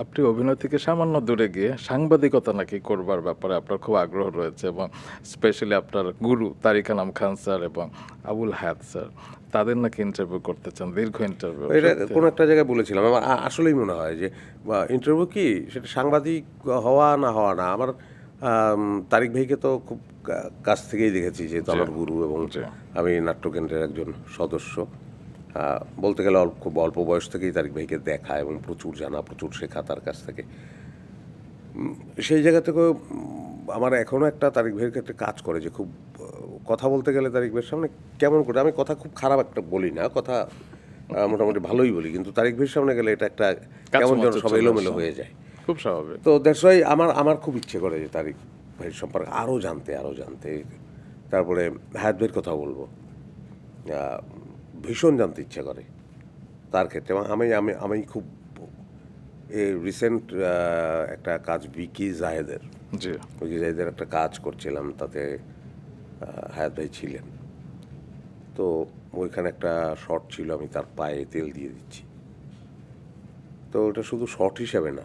আপনি অভিনয় থেকে সামান্য দূরে গিয়ে সাংবাদিকতা নাকি করবার ব্যাপারে আপনার খুব আগ্রহ রয়েছে এবং স্পেশালি আপনার গুরু তারিক আনাম খান স্যার এবং আবুল হায়াত স্যার তাদের নাকি ইন্টারভিউ করতে চান, দীর্ঘ ইন্টারভিউ। এটা কোনো একটা জায়গায় বলেছিলাম। আমার আসলেই মনে হয় যে ইন্টারভিউ কি সেটা সাংবাদিক হওয়া না হওয়া না, আমার তারিক ভাইকে তো খুব কাছ থেকেই দেখেছি, যেহেতু আমার গুরু এবং আমি নাট্যকেন্দ্রের একজন সদস্য। বলতে গেলে খুব অল্প বয়স থেকেই তারিক ভাইকে দেখা এবং প্রচুর জানা, প্রচুর শেখা তার কাছ থেকে। সেই জায়গা থেকেও আমার এখনও একটা তারিক ভাইয়ের ক্ষেত্রে কাজ করে যে খুব কথা বলতে গেলে তারিক ভাইয়ের সামনে কেমন করে, আমি কথা খুব খারাপ একটা বলি না, কথা মোটামুটি ভালোই বলি, কিন্তু তারিক ভাইয়ের সামনে গেলে এটা একটা কেমন যেন সব এলোমেলো হয়ে যায়, খুব স্বাভাবিক। তো দ্যাটস ওয়াই আমার খুব ইচ্ছে করে যে তারিক ভাইয়ের সম্পর্কে আরও জানতে। তারপরে হায়াত ভাইয়ের কথা বলবো, ভীষণ জানতে ইচ্ছে করে তার ক্ষেত্রে। এবং আমি খুব এই রিসেন্ট একটা কাজ বিকি জাহেদের একটা কাজ করছিলাম, তাতে হায়াত ভাই ছিলেন। তো ওইখানে একটা শট ছিল, আমি তার পায়ে তেল দিয়ে দিচ্ছি। তো ওটা শুধু শট হিসাবে না,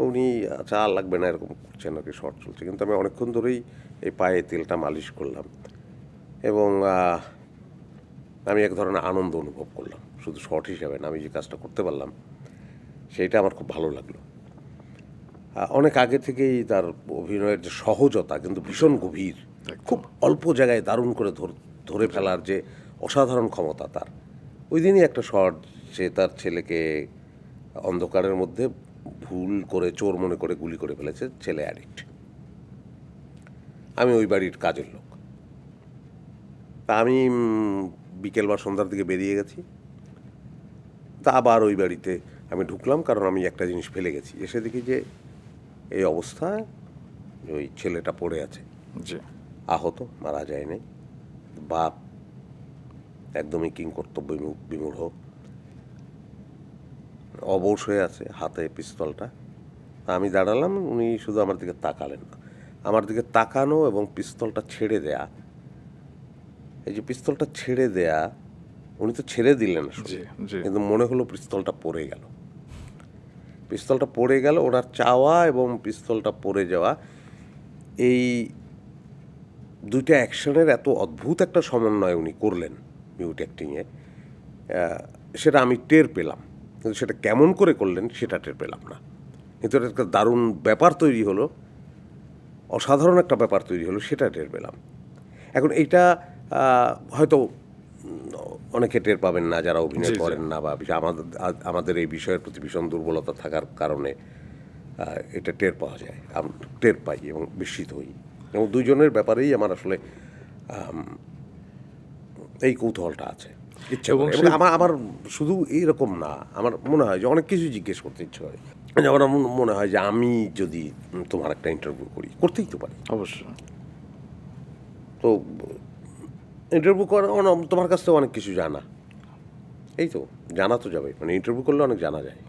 উনি আচ্ছা আর লাগবে না এরকম করছেন আর কি, শট চলছে, কিন্তু আমি অনেকক্ষণ ধরেই এই পায়ে তেলটা মালিশ করলাম এবং আমি এক ধরনের আনন্দ অনুভব করলাম, শুধু শট হিসাবে না, আমি যে কাজটা করতে পারলাম সেইটা আমার খুব ভালো লাগলো। অনেক আগে থেকেই তার অভিনয়ের যে সহজতা কিন্তু ভীষণ গভীর, খুব অল্প জায়গায় দারুণ করে ধরে ফেলার যে অসাধারণ ক্ষমতা তার। ওই দিনই একটা শট, সে তার ছেলেকে অন্ধকারের মধ্যে ভুল করে চোর মনে করে গুলি করে ফেলেছে, ছেলে অ্যাডিক্ট। আমি ওই বাড়ির কাজের লোক, তা আমি বিকেল বা সন্ধ্যার দিকে বেরিয়ে গেছি, তা আবার ওই বাড়িতে আমি ঢুকলাম, কারণ আমি একটা জিনিস ফেলে গেছি। এসে দেখি যে এই অবস্থায় ওই ছেলেটা পড়ে আছে, আহত, মারা যায়নি। বাপ একদমই কিংকর্তব্য বিমূঢ়, অবশ হয়ে আছে, হাতে পিস্তলটা। আমি দাঁড়ালাম, উনি শুধু আমার দিকে তাকালেন না, আমার দিকে তাকানো এবং পিস্তলটা ছেড়ে দেয়া, এই যে পিস্তলটা ছেড়ে দেয়া, উনি তো ছেড়ে দিলেন কিন্তু মনে হলো পিস্তলটা পড়ে গেল। পিস্তলটা পড়ে গেল, ওনার চাওয়া এবং পিস্তলটা পড়ে যাওয়া, এই দুইটা অ্যাকশনের এত অদ্ভুত একটা সমন্বয় উনি করলেন মিউট অ্যাক্টিংয়ে, সেটা আমি টের পেলাম, কিন্তু সেটা কেমন করে করলেন সেটা টের পেলাম না। কিন্তু এটা একটা দারুণ ব্যাপার তৈরি হলো, অসাধারণ একটা ব্যাপার তৈরি হলো, সেটা টের পেলাম। এখন এইটা হয়তো অনেকে টের পাবেন না যারা অভিনয় করেন না, বা আমাদের এই বিষয়ের প্রতি ভীষণ দুর্বলতা থাকার কারণে এটা টের পাওয়া যায়, আমি টের পাই এবং বিস্মিত হই। এবং দুইজনের ব্যাপারেই আমার আসলে এই কৌতূহলটা আছে, ইচ্ছা করে। এবং আমার শুধু এইরকম না, আমার মনে হয় যে অনেক কিছু জিজ্ঞেস করতে ইচ্ছে হয়। যেমন আমার মনে হয় যে আমি যদি তোমার একটা ইন্টারভিউ করতেই তো পারি অবশ্যই। তো ইন্টারভিউ করা তোমার কাছ থেকে অনেক কিছু জানা, এই তো জানা তো যাবে, মানে ইন্টারভিউ করলে অনেক জানা যায়।